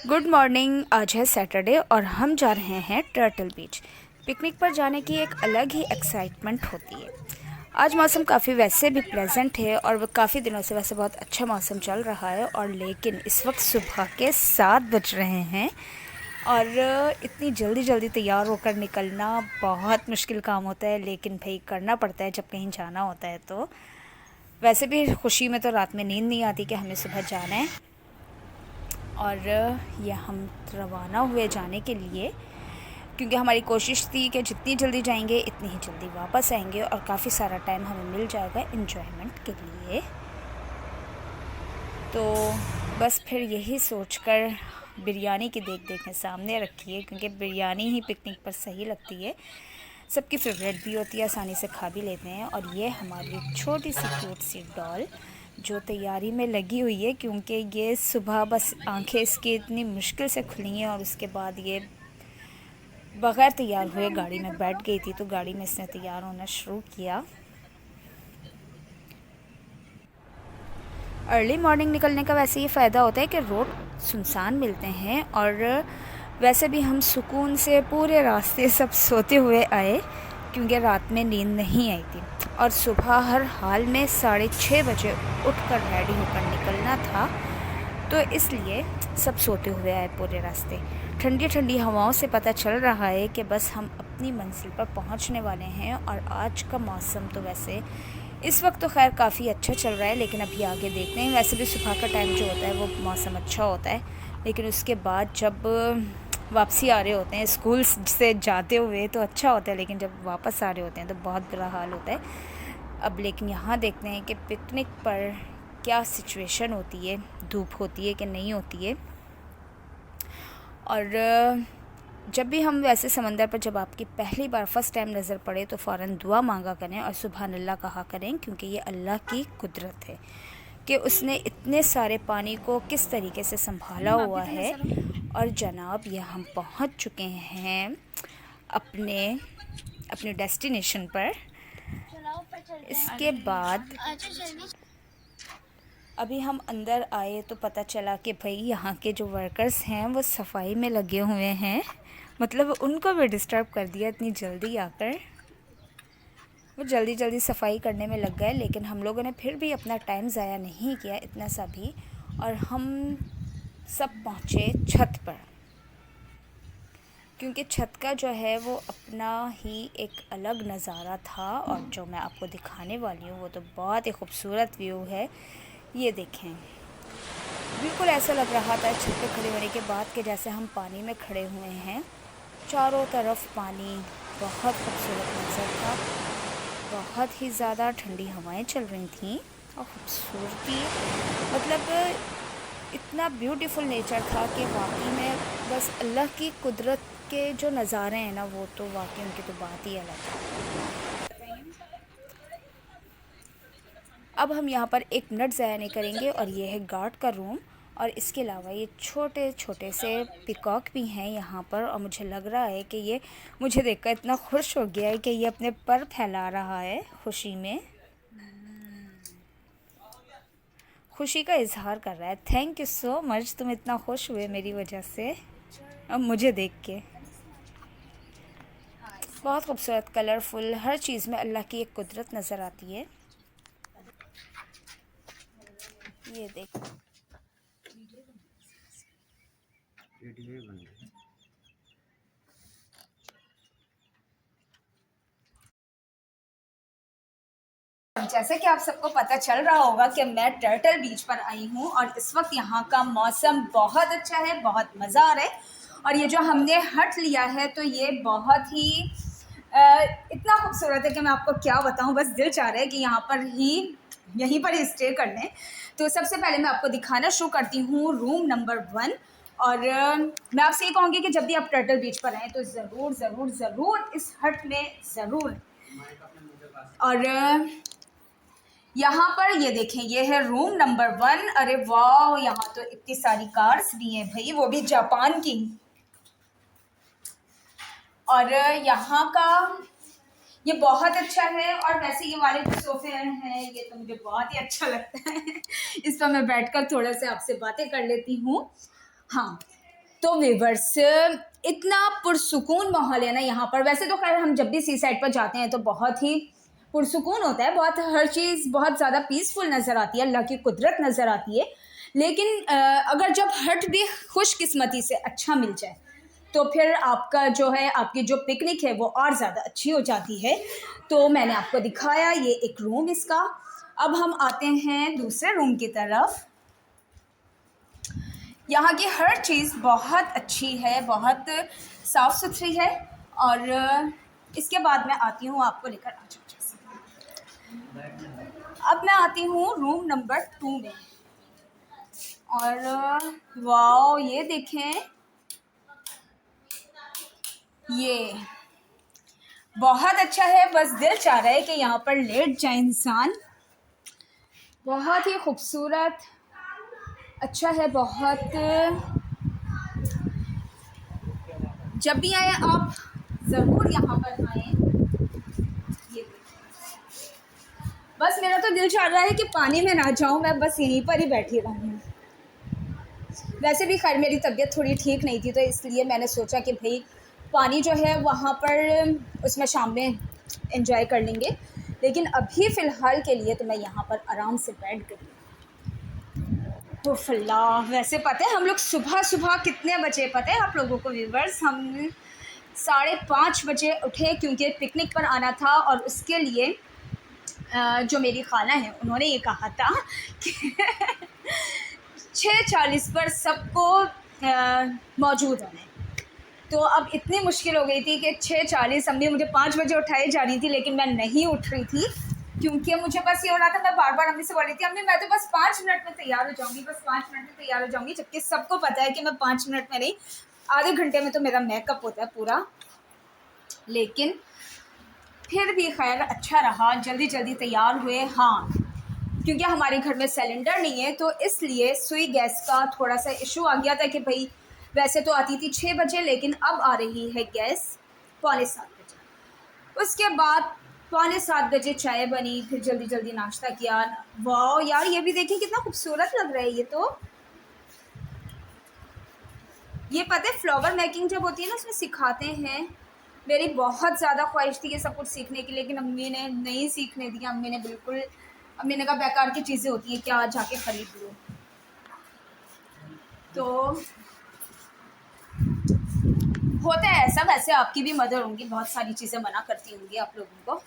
Good morning. आज है Saturday और हम जा रहे हैं टर्टल बीच। पिकनिक पर जाने की एक अलग ही एक्साइटमेंट होती है। आज मौसम काफ़ी वैसे भी प्लेजेंट है और वो काफ़ी दिनों से वैसे बहुत अच्छा मौसम चल रहा है, और लेकिन इस वक्त सुबह के 7 बज रहे हैं और इतनी जल्दी जल्दी तैयार होकर निकलना बहुत मुश्किल काम होता है, लेकिन भाई करना पड़ता है जब कहीं जाना होता है। तो वैसे भी खुशी में तो रात में नींद नहीं आती कि हमें सुबह जाना है, और ये हम रवाना हुए जाने के लिए, क्योंकि हमारी कोशिश थी कि जितनी जल्दी जाएंगे इतनी ही जल्दी वापस आएंगे और काफ़ी सारा टाइम हमें मिल जाएगा एंजॉयमेंट के लिए। तो बस फिर यही सोचकर बिरयानी की देख सामने रखी है, क्योंकि बिरयानी ही पिकनिक पर सही लगती है, सबकी फेवरेट भी होती है, आसानी से खा भी लेते हैं। और ये हमारी छोटी सी क्यूट सी डॉल जो तैयारी में लगी हुई है, क्योंकि ये सुबह बस आंखें इसकी इतनी मुश्किल से खुली हैं और उसके बाद ये बग़ैर तैयार हुए गाड़ी में बैठ गई थी, तो गाड़ी में इसने तैयार होना शुरू किया। अर्ली मॉर्निंग निकलने का वैसे ये फ़ायदा होता है कि रोड सुनसान मिलते हैं, और वैसे भी हम सुकून से पूरे रास्ते सब सोते हुए आए, क्योंकि रात में नींद नहीं आई थी और सुबह हर हाल में 6:30 बजे उठकर रेडी होकर निकलना था, तो इसलिए सब सोते हुए आए पूरे रास्ते। ठंडी ठंडी हवाओं से पता चल रहा है कि बस हम अपनी मंजिल पर पहुंचने वाले हैं। और आज का मौसम तो वैसे इस वक्त तो खैर काफ़ी अच्छा चल रहा है, लेकिन अभी आगे देखते हैं। वैसे भी सुबह का टाइम जो होता है वो मौसम अच्छा होता है, लेकिन उसके बाद जब वापसी आ रहे होते हैं स्कूल से जाते हुए तो अच्छा होता है, लेकिन जब वापस आ रहे होते हैं तो बहुत बुरा हाल होता है। अब लेकिन यहाँ देखते हैं कि पिकनिक पर क्या सिचुएशन होती है, धूप होती है कि नहीं होती है। और जब भी हम वैसे समंदर पर जब आपकी पहली बार फर्स्ट टाइम नज़र पड़े तो फ़ौरन दुआ मांगा करें और सुबहान अल्लाह कहा करें, क्योंकि ये अल्लाह की कुदरत है कि उसने इतने सारे पानी को किस तरीके से संभाला हुआ है। और जनाब ये हम पहुंच चुके हैं अपने डेस्टिनेशन पर। इसके बाद अभी हम अंदर आए तो पता चला कि भाई यहाँ के जो वर्कर्स हैं वो सफाई में लगे हुए हैं, मतलब उनको भी डिस्टर्ब कर दिया इतनी जल्दी आकर। वो जल्दी जल्दी सफाई करने में लग गए, लेकिन हम लोगों ने फिर भी अपना टाइम ज़ाया नहीं किया इतना सा भी, और हम सब पहुँचे छत पर, क्योंकि छत का जो है वो अपना ही एक अलग नज़ारा था, और जो मैं आपको दिखाने वाली हूँ वो तो बहुत ही खूबसूरत व्यू है। ये देखें, बिल्कुल ऐसा लग रहा था छत पे खड़े होने के बाद कि जैसे हम पानी में खड़े हुए हैं। चारों तरफ पानी, बहुत खूबसूरत मंजर था, बहुत ही ज़्यादा ठंडी हवाएं चल रही थीं और खूबसूरती, मतलब इतना ब्यूटीफुल नेचर था कि वाकई में बस अल्लाह की कुदरत के जो नज़ारे हैं ना, वो तो वाकई उनकी तो बात ही अलग है। अब हम यहाँ पर एक मिनट ज़ाया नहीं करेंगे, और ये है गार्ड का रूम, और इसके अलावा ये छोटे छोटे से पिकॉक भी हैं यहाँ पर। और मुझे लग रहा है कि ये मुझे देखकर इतना खुश हो गया है कि ये अपने पर फैला रहा है खुशी में, खुशी का इजहार कर रहा है। थैंक यू सो मच, तुम इतना खुश हुए मेरी वजह से अब मुझे देख के। बहुत खूबसूरत, कलरफुल, हर चीज़ में अल्लाह की एक कुदरत नज़र आती है। ये देख, जैसे कि आप सबको पता चल रहा होगा कि मैं टर्टल बीच पर आई हूँ, और इस वक्त यहाँ का मौसम बहुत अच्छा है, बहुत मज़ा आ रहा है। और ये जो हमने हट लिया है तो ये बहुत ही इतना खूबसूरत है कि मैं आपको क्या बताऊँ, बस दिल चाह रहा है कि यहाँ पर ही यहीं पर ही स्टे कर लें। तो सबसे पहले मैं आपको दिखाना शुरू करती हूँ रूम नंबर 1। और मैं आपसे ये कहूँगी कि जब भी आप टर्टल बीच पर आएँ तो ज़रूर ज़रूर ज़रूर इस हट में ज़रूर। और यहाँ पर ये देखें, ये है रूम नंबर 1। अरे वाह, यहाँ तो इतनी सारी कार्स भी हैं भाई, वो भी जापान की। और यहाँ का ये बहुत अच्छा है, और वैसे ये वाले जो सोफे हैं ये तो मुझे बहुत ही अच्छा लगता है इस पर मैं बैठकर थोड़ा सा आपसे बातें कर लेती हूँ। हाँ, तो व्यूअर्स, इतना पुरसुकून माहौल है ना यहाँ पर। वैसे तो खैर हम जब भी सी साइड पर जाते हैं तो बहुत ही पुरसुकून होता है, बहुत हर चीज़ बहुत ज़्यादा पीसफुल नज़र आती है, अल्लाह की कुदरत नज़र आती है। लेकिन अगर जब हट भी खुशकिस्मती से अच्छा मिल जाए तो फिर आपका जो है, आपकी जो पिकनिक है वो और ज़्यादा अच्छी हो जाती है। तो मैंने आपको दिखाया ये एक रूम इसका। अब हम आते हैं दूसरे रूम की तरफ। यहाँ की हर चीज़ बहुत अच्छी है, बहुत साफ़ सुथरी है। और इसके बाद मैं आती हूँ, आपको लेकर आ जाऊँ। अब मैं आती हूँ रूम नंबर 2 में। और वाओ, ये देखें, ये बहुत अच्छा है। बस दिल चाह रहा है कि यहाँ पर लेट जाए इंसान। बहुत ही खूबसूरत, अच्छा है बहुत। जब भी आए आप ज़रूर यहाँ पर आएँ। ये बस मेरा तो दिल चाह रहा है कि पानी में ना जाऊँ, मैं बस यहीं पर ही बैठी रहूँ। वैसे भी खैर मेरी तबीयत थोड़ी ठीक नहीं थी, तो इसलिए मैंने सोचा कि भाई पानी जो है वहाँ पर उसमें शाम में एंजॉय कर लेंगे। लेकिन अभी फ़िलहाल के लिए तो मैं यहाँ पर आराम से बैठ गई। तो अल्लाह, वैसे पता है हम लोग सुबह सुबह कितने बजे पता है आप लोगों को व्यूवर्स? हम 5:30 बजे उठे क्योंकि पिकनिक पर आना था। और उसके लिए जो मेरी खाला है उन्होंने ये कहा था कि 6:40 पर सबको मौजूद होना है। तो अब इतनी मुश्किल हो गई थी कि 6:40, अम्मी मुझे 5 बजे उठाई जा रही थी, लेकिन मैं नहीं उठ रही थी क्योंकि मुझे बस ये हो रहा था, मैं बार बार अम्मी से बोल रही थी, अम्मी मैं तो बस 5 मिनट में तैयार हो जाऊँगी, बस 5 मिनट में तैयार हो जाऊँगी। जबकि सबको पता है कि मैं 5 मिनट में नहीं, आधे घंटे में तो मेरा मेकअप होता है पूरा। लेकिन फिर भी खैर अच्छा रहा, जल्दी जल्दी तैयार हुए। हाँ, क्योंकि हमारे घर में सिलेंडर नहीं है तो इसलिए सुई गैस का थोड़ा सा इशू आ गया था कि भाई वैसे तो आती थी 6 बजे, लेकिन अब आ रही है गैस 6:45 बजे। उसके बाद 6:45 बजे चाय बनी, फिर जल्दी जल्दी नाश्ता किया। वाह यार, ये भी देखिए कितना खूबसूरत लग रहा है। ये तो ये पता है फ्लावर मेकिंग जब होती है ना उसमें सिखाते हैं। मेरी बहुत ज़्यादा ख्वाहिश थी ये सब कुछ सीखने की, लेकिन अम्मी ने नहीं सीखने दिया। अम्मी ने कहा बेकार की चीज़ें होती हैं, क्या जाके ख़रीद लो। तो होता है ऐसा। वैसे आपकी भी मदर होंगी, बहुत सारी चीज़ें मना करती होंगी आप लोगों को।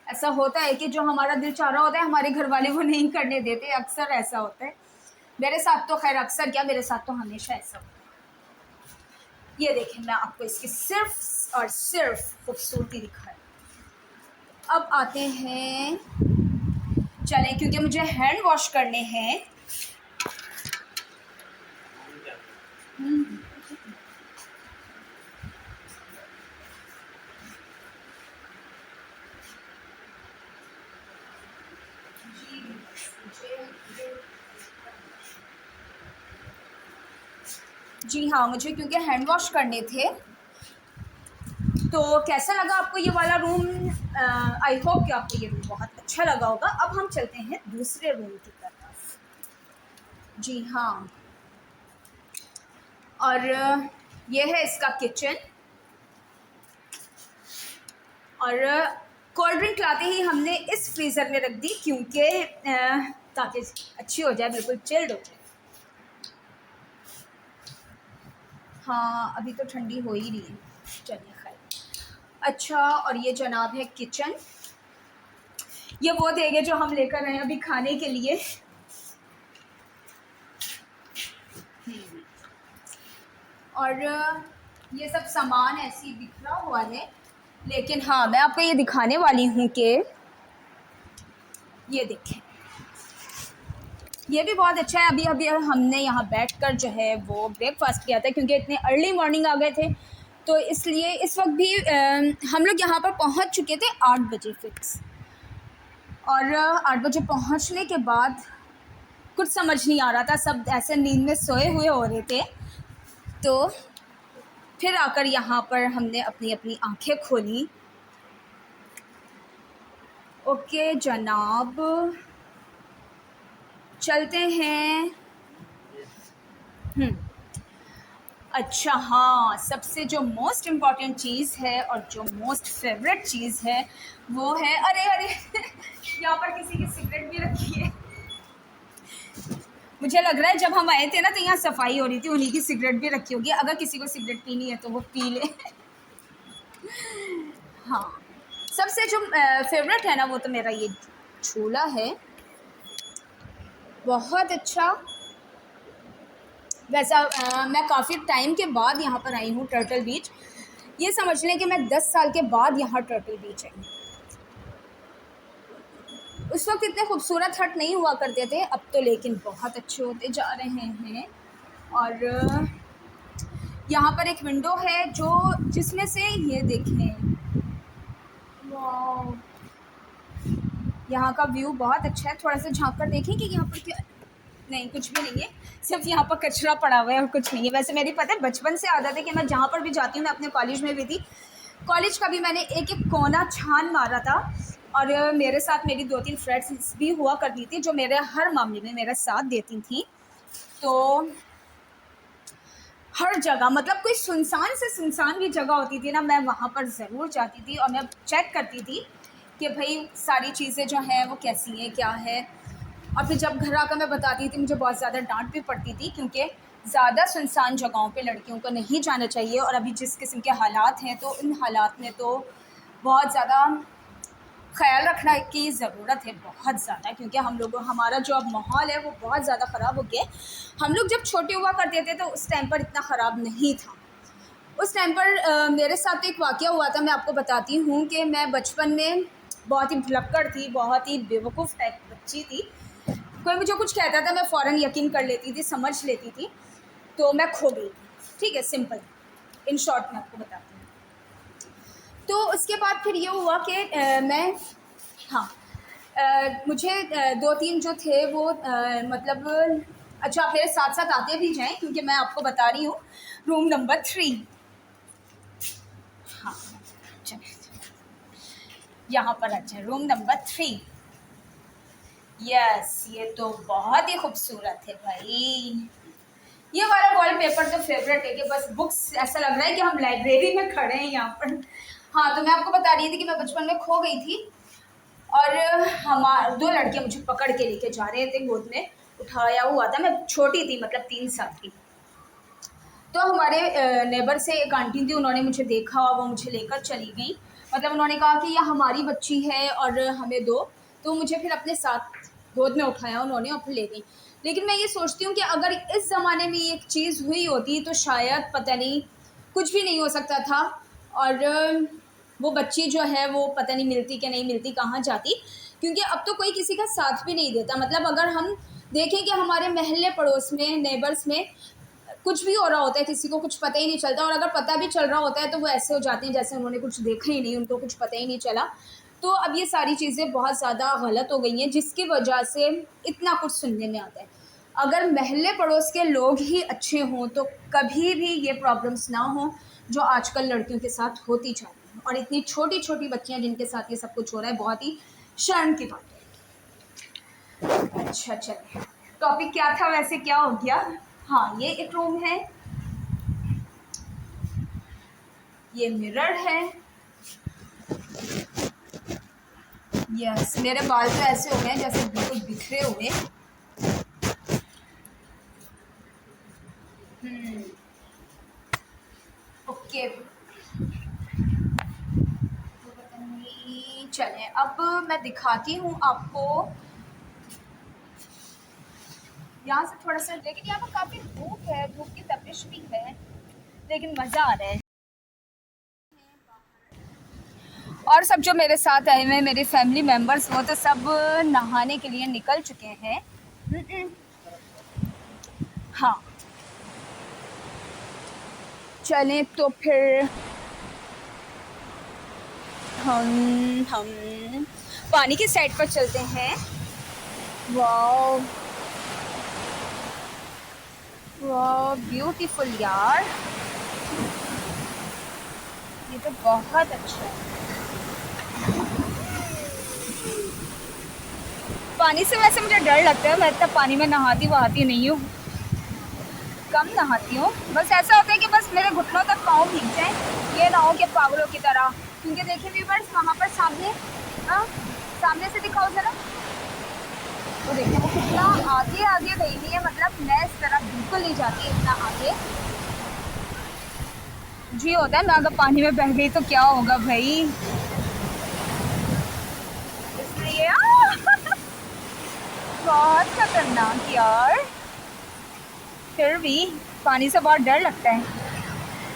ऐसा होता है कि जो हमारा दिल चाह रहा होता है हमारे घर वाले वो नहीं करने देते, अक्सर ऐसा होता है। मेरे साथ तो खैर अक्सर क्या, मेरे साथ तो हमेशा ऐसा होता है। ये देखें, मैं आपको इसकी सिर्फ और सिर्फ खूबसूरती दिखाई। अब आते हैं, चलें क्योंकि मुझे हैंड वॉश करने हैं। जी हाँ, मुझे क्योंकि हैंड वॉश करने थे। तो कैसा लगा आपको ये वाला रूम? आई होप कि आपको ये रूम बहुत अच्छा लगा होगा। अब हम चलते हैं दूसरे रूम की तरफ। जी हाँ, और ये है इसका किचन। और कोल्ड ड्रिंक लाते ही हमने इस फ्रीज़र में रख दी क्योंकि ताकि अच्छी हो जाए, बिल्कुल चिल्ड हो जाए। हाँ, अभी तो ठंडी हो ही रही है। चलिए खैर। अच्छा, और ये जनाब है किचन। ये वो देंगे जो हम लेकर आए अभी खाने के लिए। और ये सब सामान ऐसे ही बिखरा हुआ है, लेकिन हाँ मैं आपको ये दिखाने वाली हूँ कि ये देखें, ये भी बहुत अच्छा है। अभी अभी हमने यहाँ बैठकर जो है वो ब्रेकफास्ट किया था क्योंकि इतने अर्ली मॉर्निंग आ गए थे, तो इसलिए इस वक्त भी हम लोग यहाँ पर पहुँच चुके थे 8 बजे फिक्स। और 8 बजे पहुँचने के बाद कुछ समझ नहीं आ रहा था, सब ऐसे नींद में सोए हुए हो रहे थे। तो फिर आकर यहाँ पर हमने अपनी अपनी आंखें खोली। ओके जनाब, चलते हैं। अच्छा हाँ, सबसे जो मोस्ट इम्पॉर्टेंट चीज़ है और जो मोस्ट फेवरेट चीज़ है वो है, अरे अरे यहाँ पर किसी की सिगरेट भी रखी है। मुझे लग रहा है जब हम आए थे ना तो यहाँ सफाई हो रही थी, उन्हीं की सिगरेट भी रखी होगी। अगर किसी को सिगरेट पीनी है तो वो पी ले। हाँ, सबसे जो फेवरेट है ना वो तो मेरा ये झूला है, बहुत अच्छा। वैसा मैं काफ़ी टाइम के बाद यहाँ पर आई हूँ टर्टल बीच। ये समझ लें कि मैं 10 साल के बाद यहाँ टर्टल बीच आई हूँ। उस वक्त इतने खूबसूरत हट नहीं हुआ करते थे, अब तो लेकिन बहुत अच्छे होते जा रहे हैं। और यहाँ पर एक विंडो है जो जिसमें से ये देखें, वाह, यहाँ का व्यू बहुत अच्छा है। थोड़ा सा झांक कर देखें कि यहाँ पर क्या, नहीं कुछ भी नहीं है, सिर्फ यहाँ पर कचरा पड़ा हुआ है और कुछ नहीं है। वैसे मेरी पता है बचपन से आदत है कि मैं जहाँ पर भी जाती हूँ, मैं अपने कॉलेज में भी थी, कॉलेज का भी मैंने एक एक कोना छान मारा था। और मेरे साथ मेरी 2-3 फ्रेंड्स भी हुआ करती थी जो मेरे हर मामले में मेरा साथ देती थी। तो हर जगह, मतलब कोई सुनसान से सुनसान भी जगह होती थी ना, मैं वहाँ पर ज़रूर जाती थी और मैं चेक करती थी कि भाई सारी चीज़ें जो हैं वो कैसी हैं, क्या है। और फिर जब घर आकर मैं बताती थी, मुझे बहुत ज़्यादा डांट भी पड़ती थी, क्योंकि ज़्यादा सुनसान जगहों पे लड़कियों को नहीं जाना चाहिए। और अभी जिस किस्म के हालात हैं तो इन हालात में तो बहुत ज़्यादा ख़्याल रखना की ज़रूरत है, बहुत ज़्यादा, क्योंकि हम लोग, हमारा जो अब माहौल है वो बहुत ज़्यादा ख़राब हो गया है। हम लोग जब छोटे हुआ करते थे तो उस टाइम पर इतना ख़राब नहीं था। उस टाइम पर मेरे साथ एक वाक़या हुआ था, मैं आपको बताती हूँ कि मैं बचपन में बहुत ही भुलक्कड़ थी, बहुत ही बेवकूफ़ टाइप बच्ची थी। कोई मुझे कुछ कहता था मैं फ़ौरन यकीन कर लेती थी, समझ लेती थी, तो मैं खो गई थी। ठीक है, सिंपल, इन शॉर्ट मैं आपको बताती हूँ। तो उसके बाद फिर ये हुआ कि मैं, हाँ, मुझे 2-3 जो थे वो मतलब, अच्छा आप मेरे साथ साथ आते भी जाएं क्योंकि मैं आपको बता रही हूँ रूम नंबर 3। हाँ चलिए, यहाँ पर अच्छा रूम नंबर 3। यस, ये तो बहुत ही खूबसूरत है भाई। ये वाला वॉलपेपर तो फेवरेट है कि बस बुक्स, ऐसा लग रहा है कि हम लाइब्रेरी में खड़े हैं यहाँ पर। हाँ, तो मैं आपको बता रही थी कि मैं बचपन में खो गई थी और हमारे 2 लड़कियाँ मुझे पकड़ के लेके जा रहे थे, गोद में उठाया हुआ था। मैं छोटी थी, मतलब 3 साल की। तो हमारे नेबर से एक आंटी थी, उन्होंने मुझे देखा, वो मुझे लेकर चली गई। मतलब उन्होंने कहा कि यह हमारी बच्ची है और हमें दो। तो मुझे फिर अपने साथ गोद में उठाया उन्होंने और फिर ले गई। लेकिन मैं ये सोचती हूँ कि अगर इस ज़माने में एक चीज़ हुई होती तो शायद पता नहीं, कुछ भी नहीं हो सकता था। और वो बच्ची जो है वो पता नहीं मिलती कि नहीं मिलती, कहाँ जाती, क्योंकि अब तो कोई किसी का साथ भी नहीं देता। मतलब अगर हम देखें कि हमारे महल्ले पड़ोस में, नेबर्स में कुछ भी हो रहा होता है, किसी को कुछ पता ही नहीं चलता, और अगर पता भी चल रहा होता है तो वो ऐसे हो जाते हैं जैसे उन्होंने कुछ देखा ही नहीं, उनको कुछ पता ही नहीं चला। तो अब ये सारी चीज़ें बहुत ज़्यादा गलत हो गई हैं, जिसकी वजह से इतना कुछ सुनने में आता है। अगर महल्ले पड़ोस के लोग ही अच्छे हों तो कभी भी ये प्रॉब्लम्स ना हो जो आजकल लड़कियों के साथ होती जा रही हैं। और इतनी छोटी छोटी बच्चियाँ जिनके साथ ये सब कुछ हो रहा है, बहुत ही शर्म की बात है। अच्छा चलिए, टॉपिक क्या था वैसे, क्या हो गया। हाँ, ये एक रूम है, ये मिरर है। यस, मेरे बाल तो ऐसे हो गए जैसे बिल्कुल बिखरे हुए। ओके, चलें अब मैं दिखाती हूँ आपको यहाँ से थोड़ा सा। लेकिन यहाँ पर काफ़ी धूप है, धूप की तपिश भी है, लेकिन मज़ा आ रहा है। और सब जो मेरे साथ आए हुए हैं, मेरे फैमिली मेम्बर्स, वो तो सब नहाने के लिए निकल चुके हैं। हाँ चलें तो फिर हम पानी की साइड पर चलते हैं। वाओ वाओ, ब्यूटीफुल यार, ये तो बहुत अच्छा है। पानी से वैसे मुझे डर लगता है, मैं इतना पानी में नहाती वहाती नहीं हूँ। कम नहाती हूँ। बस ऐसा होता है कि बस मेरे घुटनों तक पाँव भीग जाए, ये ना हो कि पागलों की तरह। क्योंकि देखिए व्यूअर्स वहाँ पर सामने, सामने से दिखाओ जरा, तो देखिए वो कितना आगे आगे गई हुई है। मतलब मैं इस तरफ बिल्कुल नहीं जाती इतना आगे। जी होता है मैं अगर पानी में बह गई तो क्या होगा भाई, इसलिए बहुत खतरनाक यार। फिर भी पानी से बहुत डर लगता है,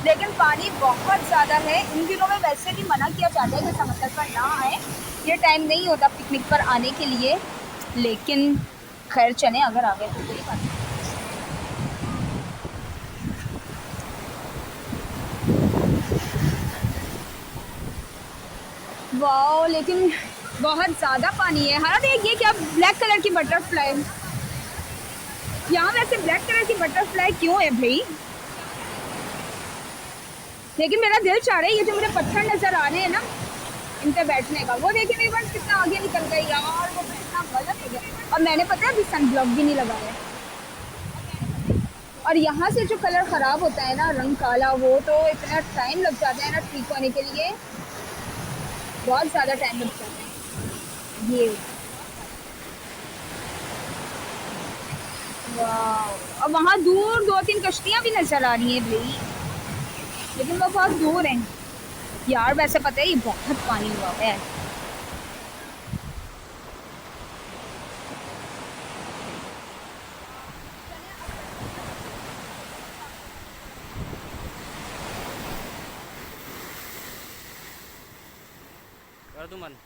लेकिन पानी बहुत ज़्यादा है। इन दिनों में वैसे भी मना किया जाता है कि समंदर पर ना आए, ये टाइम नहीं होता पिकनिक पर आने के लिए। लेकिन खैर चलें, अगर आ गए तो कोई बात नहीं। वाह, लेकिन बहुत ज़्यादा पानी है। हाँ देखिए क्या ब्लैक कलर की बटरफ्लाई, यहाँ वैसे ब्लैक कलर की बटरफ्लाई क्यों है भाई? लेकिन मेरा दिल चाह रहा है ये जो मुझे पत्थर नजर आ रहे हैं ना, इन पे बैठने का। वो देखिए मेरे पास कितना आगे निकल गई यार, वो कितना मजा हो गया। और मैंने पता है अभी सन ब्लॉक भी नहीं लगाया। और यहाँ से जो कलर ख़राब होता है ना, रंग काला, वो तो इतना टाइम लग जाता है ना ठीक होने के लिए, बहुत ज़्यादा टाइम लग जाता है। ये वाह, और वहाँ दूर 2-3 कश्तियाँ भी नज़र आ रही हैं भाई, लेकिन वो बहुत दूर हैं यार। वैसे पता है ये बहुत पानी हुआ है। कर दूं मन।